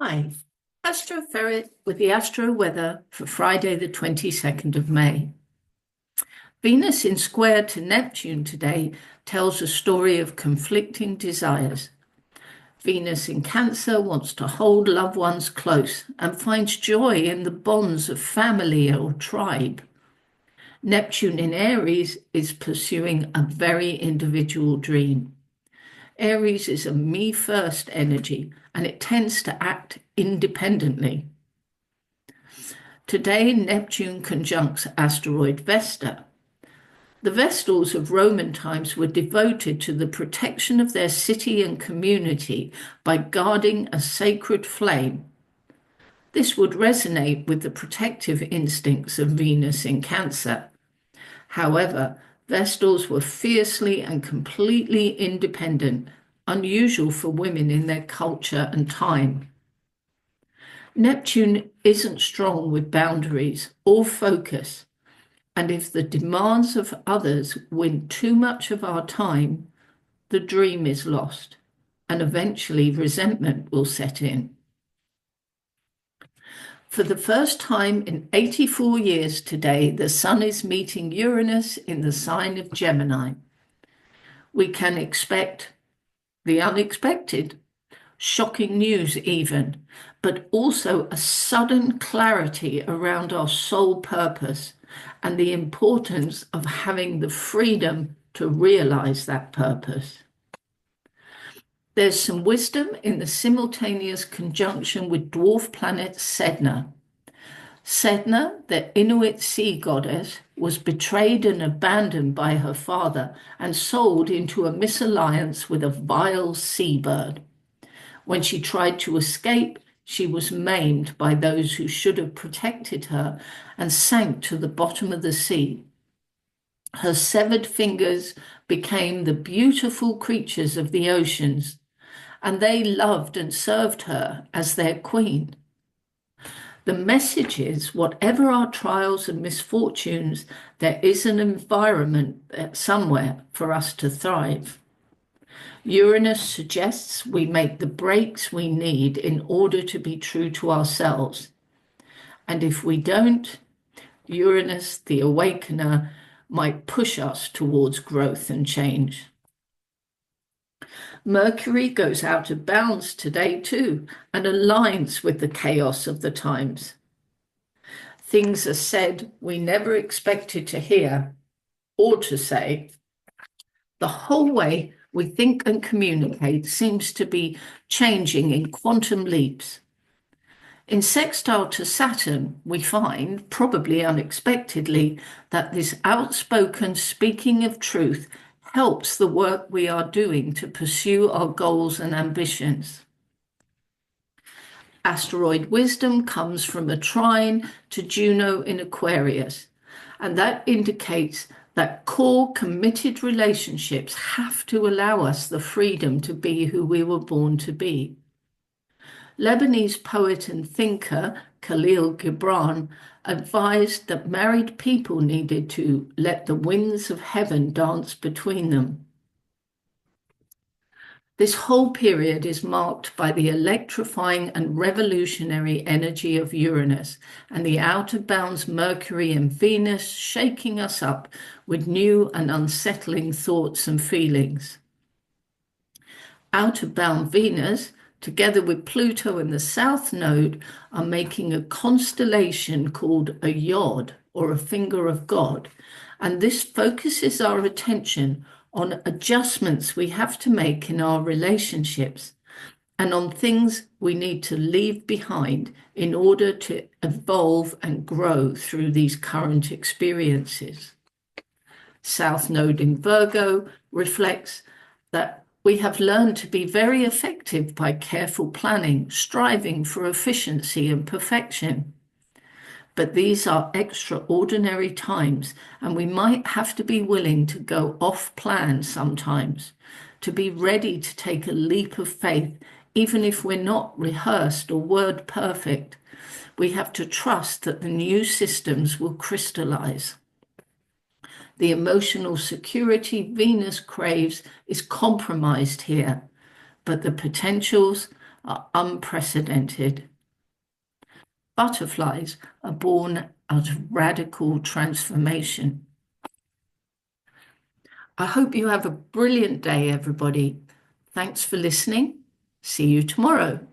Hi, astroferret with the Astroweather for Friday, the 22nd of May. Venus in square to Neptune today tells a story of conflicting desires. Venus in Cancer wants to hold loved ones close and finds joy in the bonds of family or tribe. Neptune in Aries is pursuing a very individual dream. Aries is a me first energy and it tends to act independently. Today, Neptune conjuncts asteroid Vesta. The Vestals of Roman times were devoted to the protection of their city and community by guarding a sacred flame. This would resonate with the protective instincts of Venus in Cancer. However, Vestals were fiercely and completely independent, unusual for women in their culture and time. Neptune isn't strong with boundaries or focus, and if the demands of others win too much of our time, the dream is lost, and eventually resentment will set in. For the first time in 84 years today, the Sun is meeting Uranus in the sign of Gemini. We can expect the unexpected, shocking news even, but also a sudden clarity around our sole purpose and the importance of having the freedom to realize that purpose. There's some wisdom in the simultaneous conjunction with dwarf planet Sedna. Sedna, the Inuit sea goddess, was betrayed and abandoned by her father and sold into a misalliance with a vile seabird. When she tried to escape, she was maimed by those who should have protected her and sank to the bottom of the sea. Her severed fingers became the beautiful creatures of the oceans, and they loved and served her as their queen. The message is, whatever our trials and misfortunes, there is an environment somewhere for us to thrive. Uranus suggests we make the breaks we need in order to be true to ourselves. And if we don't, Uranus, the awakener, might push us towards growth and change. Mercury goes out of bounds today too and aligns with the chaos of the times. Things are said we never expected to hear or to say. The whole way we think and communicate seems to be changing in quantum leaps. In sextile to Saturn, we find, probably unexpectedly, that this outspoken speaking of truth helps the work we are doing to pursue our goals and ambitions. Asteroid wisdom comes from a trine to Juno in Aquarius, and that indicates that core committed relationships have to allow us the freedom to be who we were born to be. Lebanese poet and thinker Khalil Gibran advised that married people needed to let the winds of heaven dance between them. This whole period is marked by the electrifying and revolutionary energy of Uranus and the out-of-bounds Mercury and Venus shaking us up with new and unsettling thoughts and feelings. Out-of-bound Venus, together with Pluto in the South Node, are making a constellation called a Yod, or a finger of God, and this focuses our attention on adjustments we have to make in our relationships and on things we need to leave behind in order to evolve and grow through these current experiences. South Node in Virgo reflects that we have learned to be very effective by careful planning, striving for efficiency and perfection. But these are extraordinary times, and we might have to be willing to go off plan sometimes, to be ready to take a leap of faith, even if we're not rehearsed or word perfect. We have to trust that the new systems will crystallize. The emotional security Venus craves is compromised here, but the potentials are unprecedented. Butterflies are born out of radical transformation. I hope you have a brilliant day, everybody. Thanks for listening. See you tomorrow.